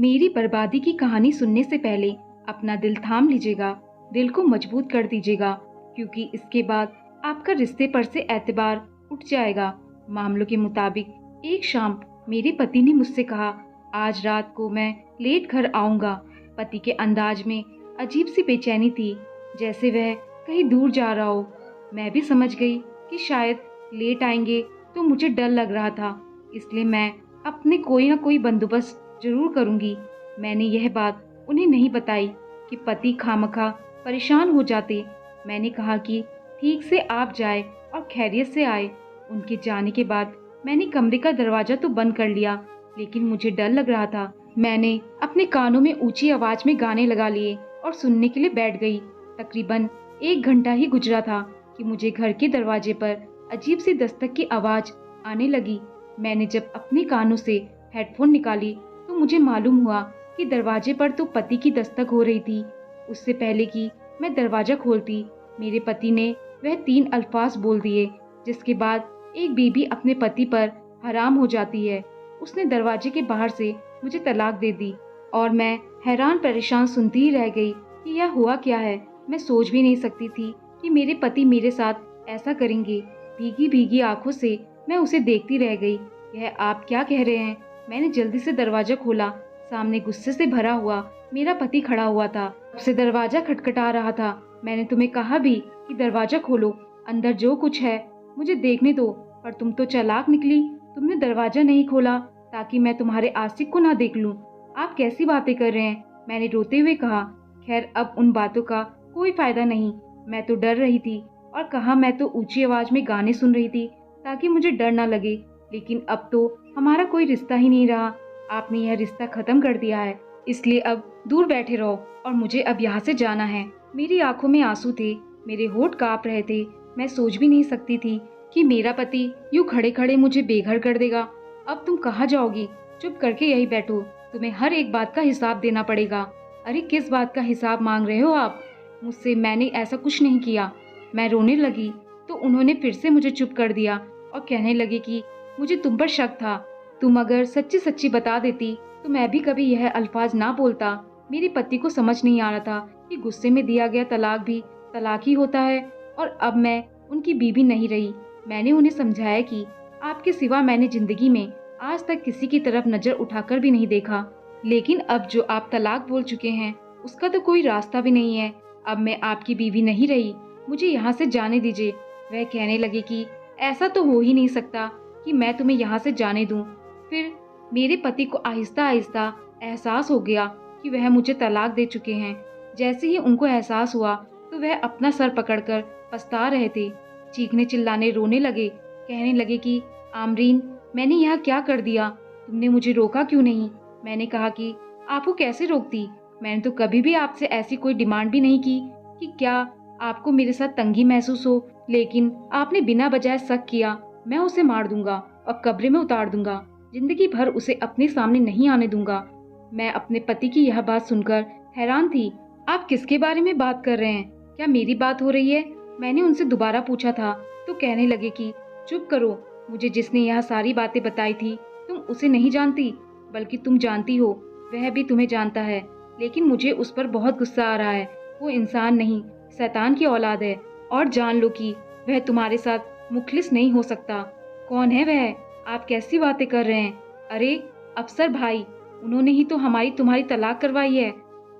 मेरी बर्बादी की कहानी सुनने से पहले अपना दिल थाम लीजिएगा, दिल को मजबूत कर दीजिएगा, क्योंकि इसके बाद आपका रिश्ते पर से एतबार उठ जाएगा। मामलों के मुताबिक एक शाम मेरे पति ने मुझसे कहा, आज रात को मैं लेट घर आऊंगा। पति के अंदाज में अजीब सी बेचैनी थी, जैसे वह कहीं दूर जा रहा हो। मैं भी समझ गई कि शायद लेट आएंगे, तो मुझे डर लग रहा था, इसलिए मैं अपने कोई ना कोई बंदोबस्त जरूर करूंगी। मैंने यह बात उन्हें नहीं बताई कि पति खामखा परेशान हो जाते। मैंने कहा कि ठीक से आप जाए और खैरियत से आए। उनके जाने के बाद मैंने कमरे का दरवाजा तो बंद कर लिया, लेकिन मुझे डर लग रहा था। मैंने अपने कानों में ऊंची आवाज में गाने लगा लिए और सुनने के लिए बैठ गई। तकरीबन 1 घंटा ही गुजरा था कि मुझे घर के दरवाजे पर अजीब सी दस्तक की आवाज आने लगी। मैंने जब अपने कानों से हेडफोन निकाली तो मुझे मालूम हुआ कि दरवाजे पर तो पति की दस्तक हो रही थी। उससे पहले कि मैं दरवाजा खोलती, मेरे पति ने वह 3 अल्फाज बोल दिए, जिसके बाद एक बीवी अपने पति पर हराम हो जाती है। उसने दरवाजे के बाहर से मुझे तलाक दे दी और मैं हैरान परेशान सुनती ही रह गई कि यह हुआ क्या है। मैं सोच भी नहीं सकती थी कि मेरे पति मेरे साथ ऐसा करेंगे। भीगी भीगी आंखों से मैं उसे देखती रह गई। यह आप क्या कह रहे हैं? मैंने जल्दी से दरवाजा खोला। सामने गुस्से से भरा हुआ मेरा पति खड़ा हुआ था। उससे दरवाजा खटखटा रहा था। मैंने तुम्हें कहा भी कि दरवाजा खोलो, अंदर जो कुछ है मुझे देखने दो, पर तुम तो चालाक निकली। तुमने दरवाजा नहीं खोला ताकि मैं तुम्हारे आशिक को ना देख लूं। आप कैसी बातें कर रहे हैं? मैंने रोते हुए कहा। खैर, अब उन बातों का कोई फायदा नहीं। मैं तो डर रही थी और कहा मैं तो ऊंची आवाज में गाने सुन रही थी ताकि मुझे डर ना लगे, लेकिन अब तो हमारा कोई रिश्ता ही नहीं रहा। आपने यह रिश्ता खत्म कर दिया है, इसलिए अब दूर बैठे रहो और मुझे अब यहाँ से जाना है। मेरी आंखों में आंसू थे, मेरे होठ कांप रहे थे। मैं सोच भी नहीं सकती थी कि मेरा पति यूं खड़े खड़े मुझे बेघर कर देगा। अब तुम कहाँ जाओगी? चुप करके यही बैठो, तुम्हें हर एक बात का हिसाब देना पड़ेगा। अरे किस बात का हिसाब मांग रहे हो आप मुझसे? मैंने ऐसा कुछ नहीं किया। मैं रोने लगी तो उन्होंने फिर से मुझे चुप कर दिया और कहने लगे कि मुझे तुम पर शक था। तुम अगर सच्ची सच्ची बता देती तो मैं भी कभी यह अल्फाज ना बोलता। मेरे पति को समझ नहीं आ रहा था कि गुस्से में दिया गया तलाक भी तलाक ही होता है, और अब मैं उनकी बीवी नहीं रही। मैंने उन्हें समझाया कि आपके सिवा मैंने जिंदगी में आज तक किसी की तरफ नजर उठाकर भी नहीं देखा, लेकिन अब जो आप तलाक बोल चुके हैं उसका तो कोई रास्ता भी नहीं है। अब मैं आपकी बीवी नहीं रही, मुझे यहाँ से जाने दीजिए। वह कहने लगे कि ऐसा तो हो ही नहीं सकता कि मैं तुम्हें यहाँ से जाने दूं। फिर मेरे पति को आहिस्ता आहिस्ता एहसास हो गया कि वह मुझे तलाक दे चुके हैं। जैसे ही उनको एहसास हुआ तो वह अपना सर पकड़कर पछता रहे थे, चीखने चिल्लाने रोने लगे। कहने लगे कि आमरीन, मैंने यह क्या कर दिया? तुमने मुझे रोका क्यों नहीं? मैंने कहा कि आपको कैसे रोकती? मैंने तो कभी भी आपसे ऐसी कोई डिमांड भी नहीं की कि क्या आपको मेरे साथ तंगी महसूस हो, लेकिन आपने बिना बजाय शक किया। मैं उसे मार दूंगा और कब्र में उतार दूंगा, जिंदगी भर उसे अपने सामने नहीं आने दूंगा। मैं अपने पति की यह बात सुनकर हैरान थी। आप किसके बारे में बात कर रहे हैं? क्या मेरी बात हो रही है? मैंने उनसे दोबारा पूछा था तो कहने लगे कि चुप करो, मुझे जिसने यह सारी बातें बताई थी तुम उसे नहीं जानती, बल्कि तुम जानती हो, वह भी तुम्हें जानता है। लेकिन मुझे उस पर बहुत गुस्सा आ रहा है। वो इंसान नहीं, शैतान की औलाद है, और जान लो कि वह तुम्हारे साथ मुखलिस नहीं हो सकता। कौन है वह? आप कैसी बातें कर रहे हैं? अरे अफसर भाई, उन्होंने ही तो हमारी तुम्हारी तलाक करवाई है।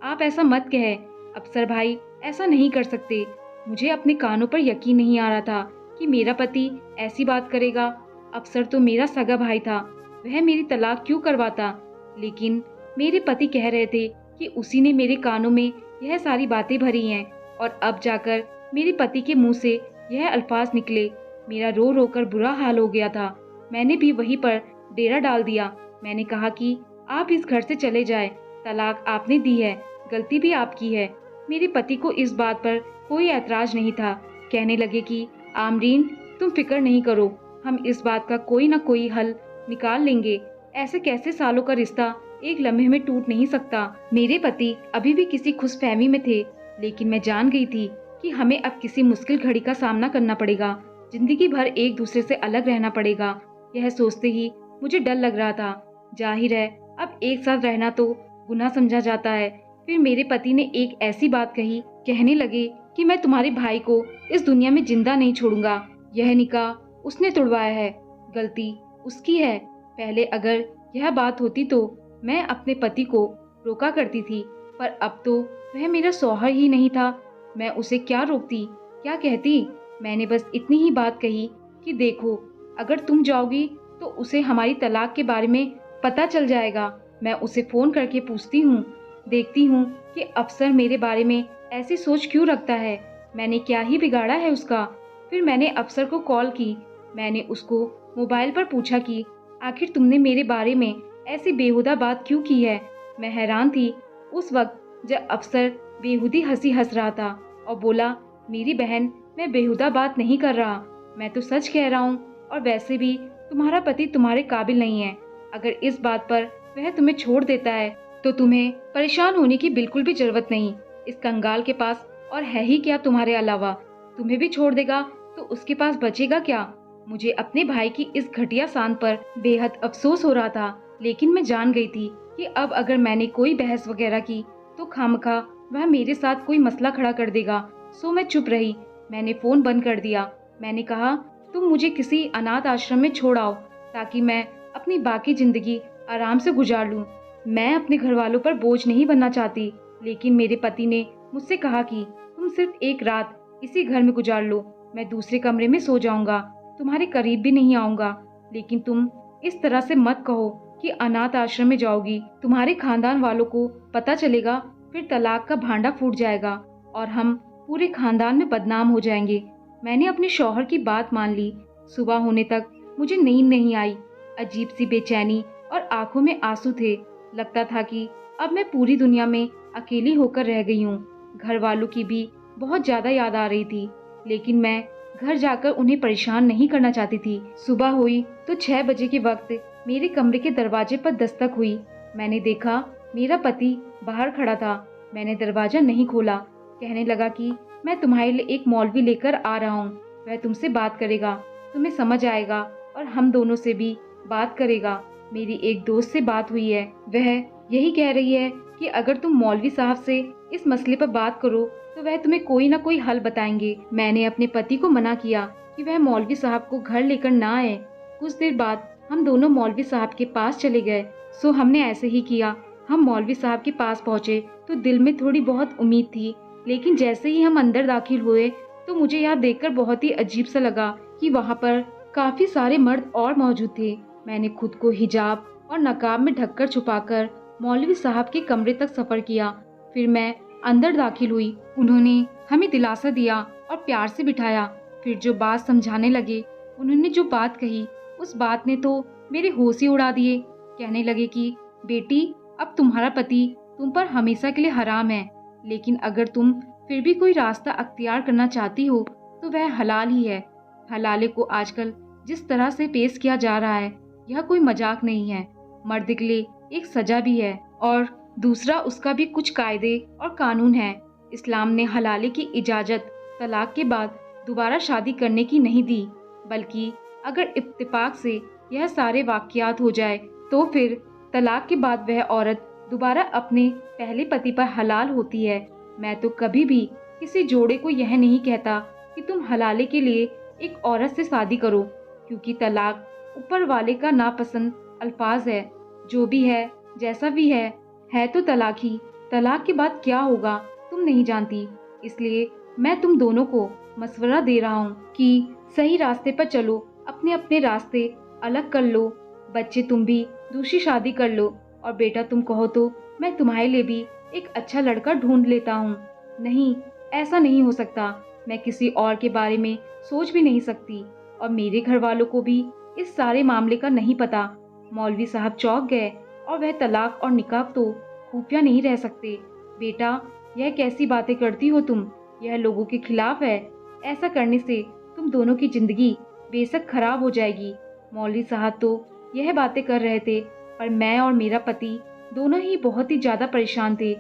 आप ऐसा मत कहे, अफसर भाई ऐसा नहीं कर सकते। मुझे अपने कानों पर यकीन नहीं आ रहा था कि मेरा पति ऐसी बात करेगा। अफसर तो मेरा सगा भाई था, वह मेरी तलाक क्यों करवाता? लेकिन मेरे पति कह रहे थे कि उसी ने मेरे कानों में यह सारी बातें भरी हैं, और अब जाकर मेरे पति के मुंह से यह अल्फाज निकले। मेरा रो रो कर बुरा हाल हो गया था। मैंने भी वहीं पर डेरा डाल दिया। मैंने कहा कि आप इस घर से चले जाएं। तलाक आपने दी है, गलती भी आपकी है। मेरे पति को इस बात पर कोई ऐतराज नहीं था। कहने लगे कि आमरीन, तुम फिक्र नहीं करो, हम इस बात का कोई ना कोई हल निकाल लेंगे। ऐसे कैसे सालों का रिश्ता एक लम्हे में टूट नहीं सकता। मेरे पति अभी भी किसी खुशफहमी में थे, लेकिन मैं जान गई थी कि हमें अब किसी मुश्किल घड़ी का सामना करना पड़ेगा। जिंदगी भर एक दूसरे से अलग रहना पड़ेगा। यह सोचते ही मुझे डर लग रहा था। जाहिर है अब एक साथ रहना तो गुनाह समझा जाता है। फिर मेरे पति ने एक ऐसी बात कही, कहने लगे कि मैं तुम्हारे भाई को इस दुनिया में जिंदा नहीं छोड़ूंगा। यह निकाह उसने तोड़वाया है, गलती उसकी है। पहले अगर यह बात होती तो मैं अपने पति को रोका करती थी, पर अब तो वह मेरा शौहर ही नहीं था। मैं उसे क्या रोकती, क्या कहती। मैंने बस इतनी ही बात कही कि देखो, अगर तुम जाओगी तो उसे हमारी तलाक के बारे में पता चल जाएगा। मैं उसे फ़ोन करके पूछती हूँ, देखती हूँ कि अफसर मेरे बारे में ऐसी सोच क्यों रखता है। मैंने क्या ही बिगाड़ा है उसका। फिर मैंने अफसर को कॉल की। मैंने उसको मोबाइल पर पूछा कि आखिर तुमने मेरे बारे में ऐसी बेहुदा बात क्यों की है। मैं हैरान थी उस वक्त जब अफसर बेहुदी हंसी हंस रहा था और बोला, मेरी बहन, मैं बेहुदा बात नहीं कर रहा, मैं तो सच कह रहा हूँ। और वैसे भी तुम्हारा पति तुम्हारे काबिल नहीं है। अगर इस बात पर वह तुम्हें छोड़ देता है तो तुम्हें परेशान होने की बिल्कुल भी जरूरत नहीं। इस कंगाल के पास और है ही क्या तुम्हारे अलावा। तुम्हें भी छोड़ देगा तो उसके पास बचेगा क्या। मुझे अपने भाई की इस घटिया शान पर बेहद अफसोस हो रहा था, लेकिन मैं जान गई थी कि अब अगर मैंने कोई बहस वगैरह की तो खामखा वह मेरे साथ कोई मसला खड़ा कर देगा। सो मैं चुप रही। मैंने फोन बंद कर दिया। मैंने कहा, तुम मुझे किसी अनाथ आश्रम में छोड़ आओ ताकि मैं अपनी बाकी जिंदगी आराम से गुजार लूं। मैं अपने घर वालों पर बोझ नहीं बनना चाहती। लेकिन मेरे पति ने मुझसे कहा कि तुम सिर्फ एक रात इसी घर में गुजार लो, मैं दूसरे कमरे में सो जाऊंगा, तुम्हारे करीब भी नहीं आऊंगा। लेकिन तुम इस तरह से मत कहो कि अनाथ आश्रम में जाओगी। तुम्हारे खानदान वालों को पता चलेगा, फिर तलाक का भांडा फूट जाएगा और हम पूरे खानदान में बदनाम हो जाएंगे। मैंने अपने शौहर की बात मान ली। सुबह होने तक मुझे नींद नहीं आई। अजीब सी बेचैनी और आंखों में आंसू थे। लगता था कि अब मैं पूरी दुनिया में अकेली होकर रह गई हूँ। घर वालों की भी बहुत ज्यादा याद आ रही थी, लेकिन मैं घर जाकर उन्हें परेशान नहीं करना चाहती थी। सुबह हुई तो 6 बजे के वक्त मेरे कमरे के दरवाजे पर दस्तक हुई। मैंने देखा मेरा पति बाहर खड़ा था। मैंने दरवाजा नहीं खोला। कहने लगा कि मैं तुम्हारे लिए एक मौलवी लेकर आ रहा हूँ, वह तुमसे बात करेगा, तुम्हें समझ आएगा और हम दोनों से भी बात करेगा। मेरी एक दोस्त से बात हुई है, वह यही कह रही है कि अगर तुम मौलवी साहब से इस मसले पर बात करो तो वह तुम्हें कोई ना कोई हल बताएंगे। मैंने अपने पति को मना किया कि वह मौलवी साहब को घर लेकर ना आए। कुछ देर बाद हम दोनों मौलवी साहब के पास चले गए। सो हमने ऐसे ही किया। हम मौलवी साहब के पास पहुँचे तो दिल में थोड़ी बहुत उम्मीद थी, लेकिन जैसे ही हम अंदर दाखिल हुए तो मुझे यह देखकर बहुत ही अजीब सा लगा कि वहाँ पर काफी सारे मर्द और मौजूद थे। मैंने खुद को हिजाब और नकाब में ढककर छुपाकर मौलवी साहब के कमरे तक सफर किया। फिर मैं अंदर दाखिल हुई। उन्होंने हमें दिलासा दिया और प्यार से बिठाया। फिर जो बात समझाने लगे, उन्होंने जो बात कही उस बात ने तो मेरे होश ही उड़ा दिए। कहने लगे कि बेटी, अब तुम्हारा पति तुम पर हमेशा के लिए हराम है, लेकिन अगर तुम फिर भी कोई रास्ता अख्तियार करना चाहती हो तो वह हलाल ही है। हलाले को आजकल जिस तरह से पेश किया जा रहा है, यह कोई मजाक नहीं है। मर्द के लिए एक सजा भी है और दूसरा उसका भी कुछ कायदे और कानून है। इस्लाम ने हलाले की इजाजत तलाक के बाद दोबारा शादी करने की नहीं दी, बल्कि अगर इत्तेफाक से यह सारे वाकयात हो जाए तो फिर तलाक के बाद वह औरत दोबारा अपने पहले पति पर हलाल होती है। मैं तो कभी भी किसी जोड़े को यह नहीं कहता कि तुम हलाले के लिए एक औरत से शादी करो, क्योंकि तलाक ऊपर वाले का नापसंद अल्फाज है। जो भी है, जैसा भी है तो तलाक ही। तलाक के बाद क्या होगा तुम नहीं जानती, इसलिए मैं तुम दोनों को मशवरा दे रहा हूँ कि सही रास्ते पर चलो, अपने अपने रास्ते अलग कर लो। बच्चे तुम भी दूसरी शादी कर लो, और बेटा तुम कहो तो मैं तुम्हारे लिए भी एक अच्छा लड़का ढूंढ लेता हूँ। नहीं, ऐसा नहीं हो सकता। मैं किसी और के बारे में सोच भी नहीं सकती, और मेरे घर वालों को भी इस सारे मामले का नहीं पता। मौलवी साहब चौंक गए, और वह तलाक और निकाह तो खुफिया नहीं रह सकते। बेटा, यह कैसी बातें करती हो तुम, यह लोगों के खिलाफ है। ऐसा करने से तुम दोनों की जिंदगी बेशक खराब हो जाएगी। मौलवी साहब तो यह बातें कर रहे थे, पर मैं और मेरा पति दोनों ही बहुत ही ज्यादा परेशान थे।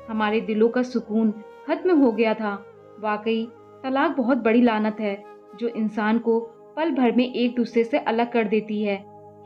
हमारे दिलों का सुकून खत्म हो गया था। वाकई तलाक बहुत बड़ी लानत है, जो इंसान को पल भर में एक दूसरे से अलग कर देती है।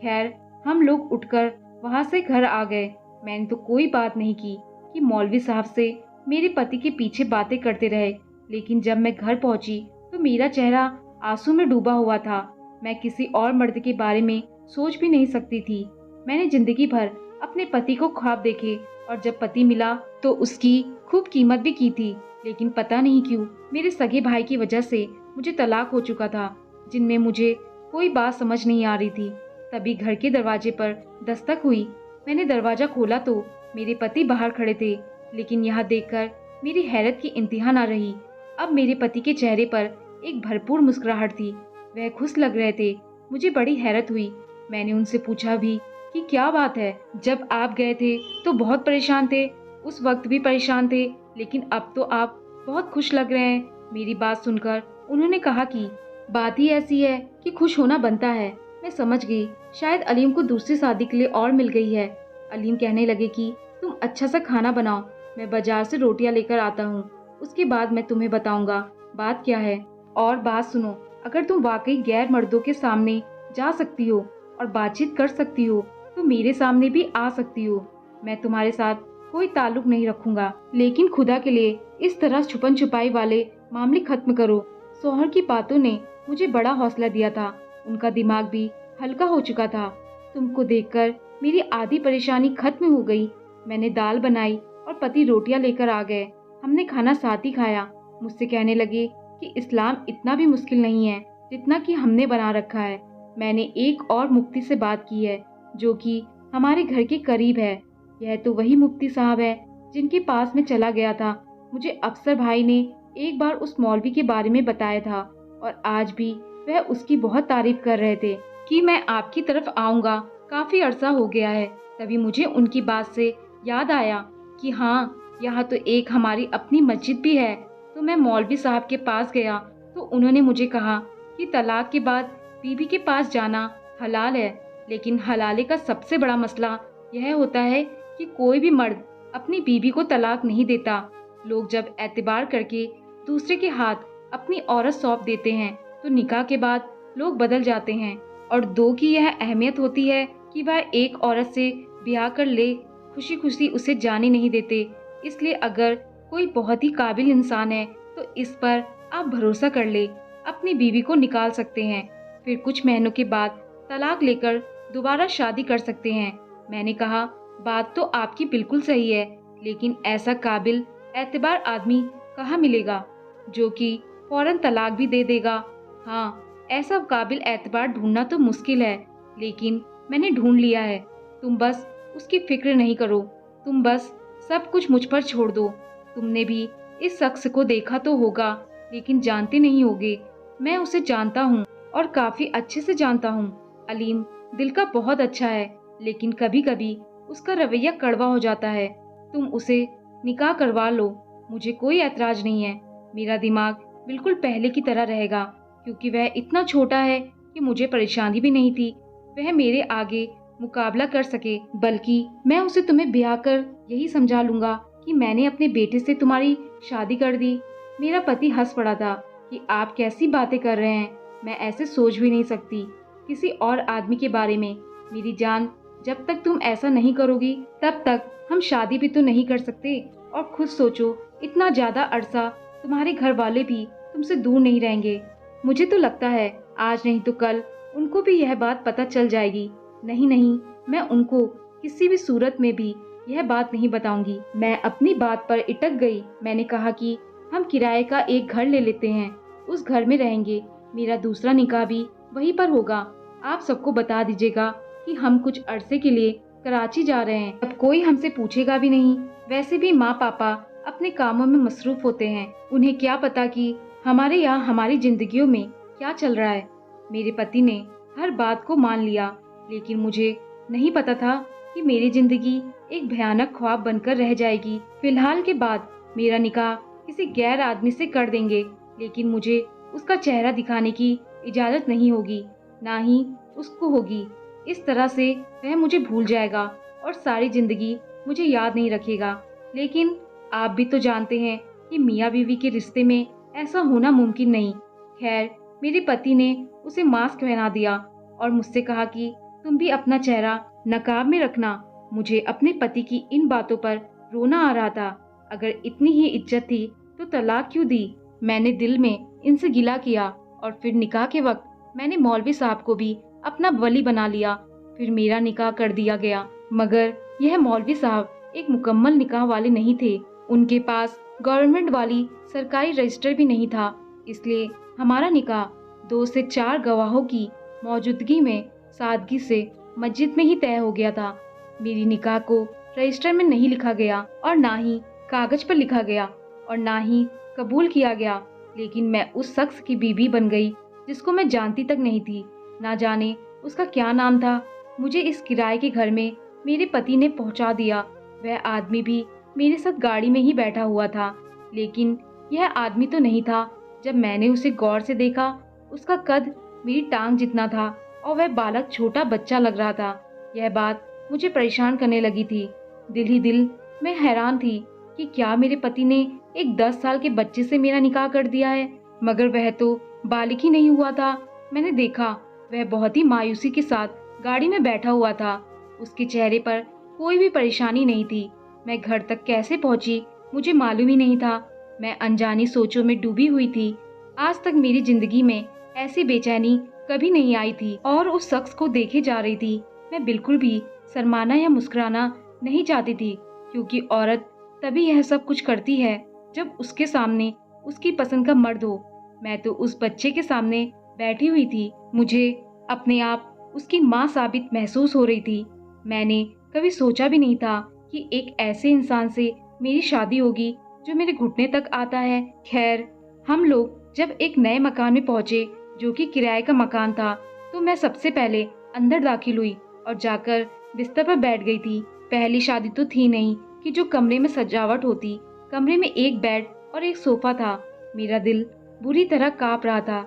खैर, हम लोग उठकर वहां से घर आ गए। मैंने तो कोई बात नहीं की कि मौलवी साहब से मेरे पति के पीछे बातें करते रहे, लेकिन जब मैं घर पहुंची तो मेरा चेहरा आंसू में डूबा हुआ था। मैं किसी और मर्द के बारे में सोच भी नहीं सकती थी। मैंने जिंदगी भर अपने पति को ख्वाब देखे और जब पति मिला तो उसकी खूब कीमत भी की थी, लेकिन पता नहीं क्यों मेरे सगे भाई की वजह से मुझे तलाक हो चुका था, जिनमें मुझे कोई बात समझ नहीं आ रही थी। तभी घर के दरवाजे पर दस्तक हुई। मैंने दरवाजा खोला तो मेरे पति बाहर खड़े थे, लेकिन यहाँ देखकर मेरी हैरत की इंतहा ना रही। अब मेरे पति के चेहरे पर एक भरपूर मुस्कुराहट थी। वह खुश लग रहे थे। मुझे बड़ी हैरत हुई। मैंने उनसे पूछा भी कि क्या बात है, जब आप गए थे तो बहुत परेशान थे, उस वक्त भी परेशान थे, लेकिन अब तो आप बहुत खुश लग रहे हैं। मेरी बात सुनकर उन्होंने कहा कि बात ही ऐसी है कि खुश होना बनता है। मैं समझ गई, शायद अलीम को दूसरी शादी के लिए और मिल गई है। अलीम कहने लगे कि तुम अच्छा सा खाना बनाओ, मैं बाजार से रोटियां लेकर आता हूँ, उसके बाद मैं तुम्हें बताऊंगा बात क्या है। और बात सुनो, अगर तुम वाकई गैर मर्दों के सामने जा सकती हो और बातचीत कर सकती हो तो मेरे सामने भी आ सकती हो। मैं तुम्हारे साथ कोई ताल्लुक नहीं रखूंगा, लेकिन खुदा के लिए इस तरह छुपन छुपाई वाले मामले खत्म करो। सोहर की बातों ने मुझे बड़ा हौसला दिया था। उनका दिमाग भी हल्का हो चुका था। तुमको देखकर मेरी आधी परेशानी खत्म हो गई। मैंने दाल बनाई और पति रोटियां लेकर आ गए। हमने खाना साथ ही खाया। मुझसे कहने लगे कि इस्लाम इतना भी मुश्किल नहीं है जितना कि हमने बना रखा है। मैंने एक और मुफ्ती से बात की है जो कि हमारे घर के करीब है। यह तो वही मुफ्ती साहब है जिनके पास मैं चला गया था। मुझे अफसर भाई ने एक बार उस मौलवी के बारे में बताया था और आज भी वह उसकी बहुत तारीफ कर रहे थे कि मैं आपकी तरफ आऊंगा। काफी अरसा हो गया है। तभी मुझे उनकी बात से याद आया कि हाँ, यहाँ तो एक हमारी अपनी मस्जिद भी है। तो मैं मौलवी साहब के पास गया तो उन्होंने मुझे कहा कि तलाक के बाद बीबी के पास जाना हलाल है, लेकिन हलाले का सबसे बड़ा मसला यह होता है कि कोई भी मर्द अपनी बीबी को तलाक नहीं देता। लोग जब एतबार करके दूसरे के हाथ अपनी औरत सौंप देते हैं तो निकाह के बाद लोग बदल जाते हैं। और दो की यह अहमियत होती है कि वह एक औरत से ब्याह कर ले, खुशी खुशी उसे जाने नहीं देते। इसलिए अगर कोई बहुत ही काबिल इंसान है तो इस पर आप भरोसा कर ले, अपनी बीवी को निकाल सकते हैं, फिर कुछ महीनों के बाद तलाक लेकर दोबारा शादी कर सकते हैं। मैंने कहा, बात तो आपकी बिल्कुल सही है, लेकिन ऐसा काबिल एतबार आदमी कहाँ मिलेगा जो कि फौरन तलाक भी दे देगा। हाँ, ऐसा काबिल एतबार ढूंढना तो मुश्किल है, लेकिन मैंने ढूंढ लिया है। तुम बस उसकी फिक्र नहीं करो, तुम बस सब कुछ मुझ पर छोड़ दो। तुमने भी इस शख्स को देखा तो होगा, लेकिन जानते नहीं होगे। मैं उसे जानता हूँ और काफी अच्छे से जानता हूँ। अलीम दिल का बहुत अच्छा है, लेकिन कभी कभी उसका रवैया कड़वा हो जाता है। तुम उसे निकाह करवा लो, मुझे कोई ऐतराज नहीं है। मेरा दिमाग बिल्कुल पहले की तरह रहेगा, क्योंकि वह इतना छोटा है कि मुझे परेशानी भी नहीं थी वह मेरे आगे मुकाबला कर सके। बल्कि मैं उसे तुम्हें ब्याह कर यही समझा लूंगा कि मैंने अपने बेटे से तुम्हारी शादी कर दी। मेरा पति हंस पड़ा था कि आप कैसी बातें कर रहे हैं, मैं ऐसे सोच भी नहीं सकती किसी और आदमी के बारे में। मेरी जान, जब तक तुम ऐसा नहीं करोगी तब तक हम शादी भी तो नहीं कर सकते। और खुद सोचो, इतना ज्यादा अरसा तुम्हारे घर वाले भी तुमसे दूर नहीं रहेंगे। मुझे तो लगता है आज नहीं तो कल उनको भी यह बात पता चल जाएगी। नहीं नहीं, मैं उनको किसी भी सूरत में भी यह बात नहीं बताऊंगी। मैं अपनी बात पर इटक गई। मैंने कहा कि हम किराए का एक घर ले लेते हैं, उस घर में रहेंगे। मेरा दूसरा निकाह भी वहीं पर होगा। आप सबको बता दीजिएगा कि हम कुछ अरसे के लिए कराची जा रहे हैं। अब कोई हमसे पूछेगा भी नहीं। वैसे भी माँ पापा अपने कामों में मसरूफ होते हैं, उन्हें क्या पता कि हमारे यहाँ हमारी जिंदगियों में क्या चल रहा है। मेरे पति ने हर बात को मान लिया, लेकिन मुझे नहीं पता था कि मेरी जिंदगी एक भयानक ख्वाब बनकर रह जाएगी। फिलहाल के बाद मेरा निकाह किसी गैर आदमी से कर देंगे, लेकिन मुझे उसका चेहरा दिखाने की इजाजत नहीं होगी, ना ही उसको होगी। इस तरह से वह मुझे भूल जाएगा और सारी जिंदगी मुझे याद नहीं रखेगा। लेकिन आप भी तो जानते हैं कि मियाँ बीवी के रिश्ते में ऐसा होना मुमकिन नहीं। खैर, मेरे पति ने उसे मास्क पहना दिया और मुझसे कहा कि तुम भी अपना चेहरा नकाब में रखना। मुझे अपने पति की इन बातों पर रोना आ रहा था। अगर इतनी ही इज्जत थी तो तलाक क्यों दी? मैंने दिल में इनसे गिला किया और फिर निकाह के वक्त मैंने मौलवी साहब को भी अपना वली बना लिया। फिर मेरा निकाह कर दिया गया। मगर यह मौलवी साहब एक मुकम्मल निकाह वाले नहीं थे। उनके पास गवर्नमेंट वाली सरकारी रजिस्टर भी नहीं था। इसलिए हमारा निकाह 2 से 4 गवाहों की मौजूदगी में सादगी से मस्जिद में ही तय हो गया था। मेरी निकाह को रजिस्टर में नहीं लिखा गया और ना ही कागज पर लिखा गया और ना ही कबूल किया गया। लेकिन मैं उस शख्स की बीवी बन गई जिसको मैं जानती तक नहीं थी। ना जाने उसका क्या नाम था। मुझे इस किराए के घर में मेरे पति ने पहुंचा दिया। वह आदमी भी मेरे साथ गाड़ी में ही बैठा हुआ था। लेकिन यह आदमी तो नहीं था। जब मैंने उसे गौर से देखा, उसका कद मेरी टांग जितना था और वह बालक छोटा बच्चा लग रहा था। यह बात मुझे परेशान करने लगी थी। दिल ही दिल मैं हैरान थी कि क्या मेरे पति ने एक 10 साल के बच्चे से मेरा निकाह कर दिया है। मगर वह तो बालिग ही नहीं हुआ था। मैंने देखा वह बहुत ही मायूसी के साथ गाड़ी में बैठा हुआ था। उसके चेहरे पर कोई भी परेशानी नहीं थी। मैं घर तक कैसे पहुंची मुझे मालूम ही नहीं था। मैं अनजानी सोचों में डूबी हुई थी। आज तक मेरी जिंदगी में ऐसी बेचैनी कभी नहीं आई थी और उस शख्स को देखे जा रही थी। मैं बिल्कुल भी शर्माना या मुस्कुराना नहीं चाहती थी, क्योंकि औरत तभी यह सब कुछ करती है जब उसके सामने उसकी पसंद का मर्द हो। मैं तो उस बच्चे के सामने बैठी हुई थी। मुझे अपने आप उसकी माँ साबित महसूस हो रही थी। मैंने कभी सोचा भी नहीं था कि एक ऐसे इंसान से मेरी शादी होगी जो मेरे घुटने तक आता है। खैर, हम लोग जब एक नए मकान में पहुंचे जो कि किराए का मकान था, तो मैं सबसे पहले अंदर दाखिल हुई और जाकर बिस्तर पर बैठ गई थी। पहली शादी तो थी नहीं कि जो कमरे में सजावट होती। कमरे में एक बेड और एक सोफा था। मेरा दिल बुरी तरह कांप रहा था।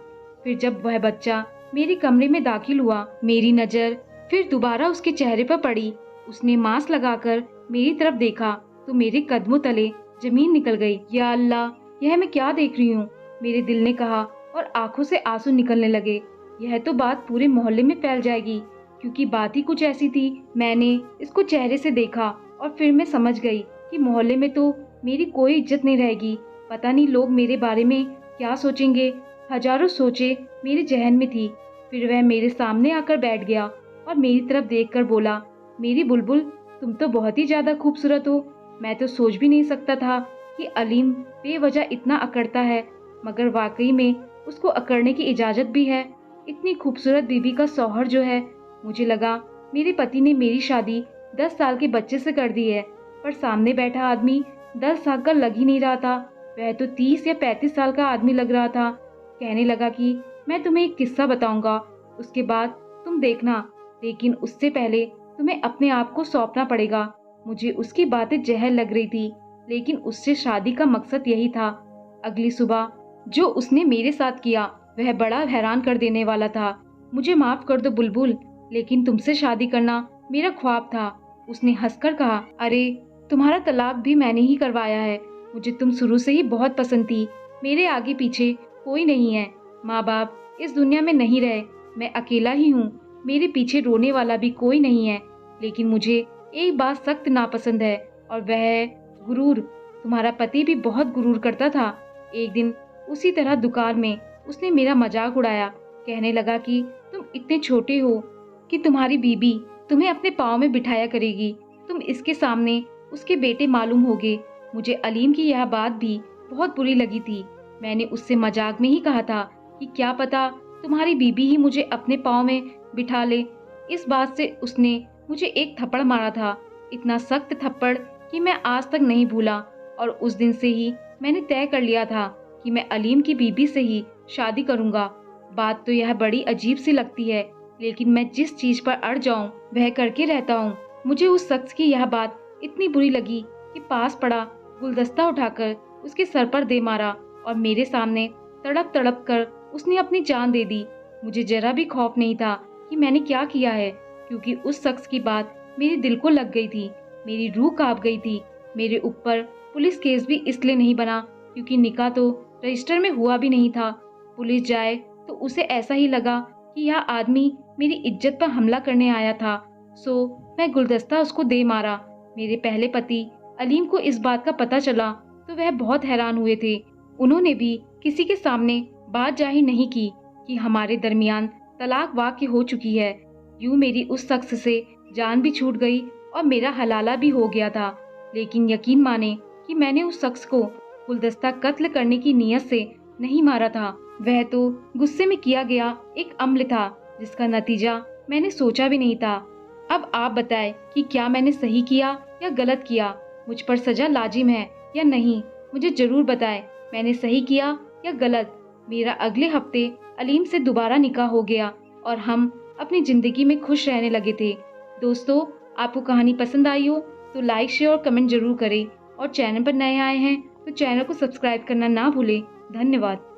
फिर जब वह बच्चा मेरे कमरे में दाखिल हुआ, मेरी नजर फिर दोबारा उसके चेहरे पर पड़ी। उसने मास्क लगाकर मेरी तरफ देखा तो मेरे कदमों तले जमीन निकल गई। या अल्लाह, यह मैं क्या देख रही हूँ, मेरे दिल ने कहा और आंखों से आंसू निकलने लगे। यह तो बात पूरे मोहल्ले में फैल जाएगी, क्योंकि बात ही कुछ ऐसी थी। मैंने इसको चेहरे से देखा और फिर मैं समझ गई कि मोहल्ले में तो मेरी कोई इज्जत नहीं रहेगी। पता नहीं लोग मेरे बारे में क्या सोचेंगे। हजारों सोचे मेरे जहन में थी। फिर वह मेरे सामने आकर बैठ गया और मेरी तरफ देखकर बोला, मेरी बुलबुल, तुम तो बहुत ही ज्यादा खूबसूरत हो। मैं तो सोच भी नहीं सकता था कि अलीम बेवजह इतना अकड़ता है, मगर वाकई में उसको अकड़ने की इजाजत भी है। इतनी खूबसूरत बीवी का शौहर जो है। मुझे लगा मेरे पति ने मेरी शादी 10 साल के बच्चे से कर दी है, पर सामने बैठा आदमी 10 साल का लग ही नहीं रहा था। वह तो 30 या 35 साल का आदमी लग रहा था। कहने लगा कि मैं तुम्हें एक किस्सा बताऊंगा, उसके बाद तुम देखना, लेकिन उससे पहले तुम्हें अपने आप को सौंपना पड़ेगा। मुझे उसकी बातें जहर लग रही थी, लेकिन उससे शादी का मकसद यही था। अगली सुबह जो उसने मेरे साथ किया वह बड़ा हैरान कर देने वाला था। मुझे माफ कर दो बुलबुल, लेकिन तुमसे शादी करना मेरा ख्वाब था। उसने हंसकर कहा, अरे तुम्हारा तलाक भी मैंने ही करवाया है। मुझे तुम शुरू से ही बहुत पसंद थी। मेरे आगे पीछे कोई नहीं है। माँ बाप इस दुनिया में नहीं रहे, मैं अकेला ही हूँ। मेरे पीछे रोने वाला भी कोई नहीं है। लेकिन मुझे एक बात सख्त नापसंद है और वह है गुरूर। तुम्हारा पति भी बहुत गुरूर करता था। एक दिन उसी तरह दुकान में उसने मेरा मजाक उड़ाया। कहने लगा कि तुम इतने छोटे हो कि तुम्हारी बीबी तुम्हें अपने पाँव में बिठाया करेगी। तुम इसके सामने उसके बेटे मालूम होगे। मुझे अलीम की यह बात भी बहुत बुरी लगी थी। मैंने उससे मजाक में ही कहा था कि क्या पता तुम्हारी बीबी ही मुझे अपने पाँव में बिठा ले। इस बात से उसने मुझे एक थप्पड़ मारा था, इतना सख्त थप्पड़ कि मैं आज तक नहीं भूला। और उस दिन से ही मैंने तय कर लिया था कि मैं अलीम की बीबी से ही शादी करूंगा। बात तो यह बड़ी अजीब सी लगती है, लेकिन मैं जिस चीज पर अड़ जाऊं वह करके रहता हूं। मुझे उस शख्स की यह बात इतनी बुरी लगी कि पास पड़ा गुलदस्ता उठाकर उसके सर पर दे मारा और मेरे सामने तड़प तड़प कर उसने अपनी जान दे दी। मुझे जरा भी खौफ नहीं था कि मैंने क्या किया है, क्योंकि उस शख्स की बात मेरे दिल को लग गई थी। मेरी रूह कांप गई थी। मेरे ऊपर पुलिस केस भी इसलिए नहीं बना क्योंकि निकाह तो रजिस्टर में हुआ भी नहीं था। पुलिस जाए तो उसे ऐसा ही लगा कि यह आदमी मेरी इज्जत पर हमला करने आया था। सो मैं गुलदस्ता उसको दे मारा। मेरे पहले पति अलीम को इस बात का पता चला तो वह बहुत हैरान हुए थे। उन्होंने भी किसी के सामने बात जाहिर नहीं की कि हमारे दरमियान तलाक वाक़ हो चुकी है। यूं मेरी उस शख्स से जान भी छूट गई और मेरा हलाला भी हो गया था। लेकिन यकीन माने कि मैंने उस शख्स को गुलदस्ता कत्ल करने की नीयत से नहीं मारा था। वह तो गुस्से में किया गया एक अम्ल था जिसका नतीजा मैंने सोचा भी नहीं था। अब आप बताएं कि क्या मैंने सही किया या गलत किया? मुझ पर सजा लाजिम है या नहीं? मुझे जरूर बताएं मैंने सही किया या गलत। मेरा अगले हफ्ते अलीम से दोबारा निकाह हो गया और हम अपनी जिंदगी में खुश रहने लगे थे। दोस्तों, आपको कहानी पसंद आई हो तो लाइक शेयर और कमेंट जरूर करें और चैनल पर नए आए हैं तो चैनल को सब्सक्राइब करना ना भूलें। धन्यवाद।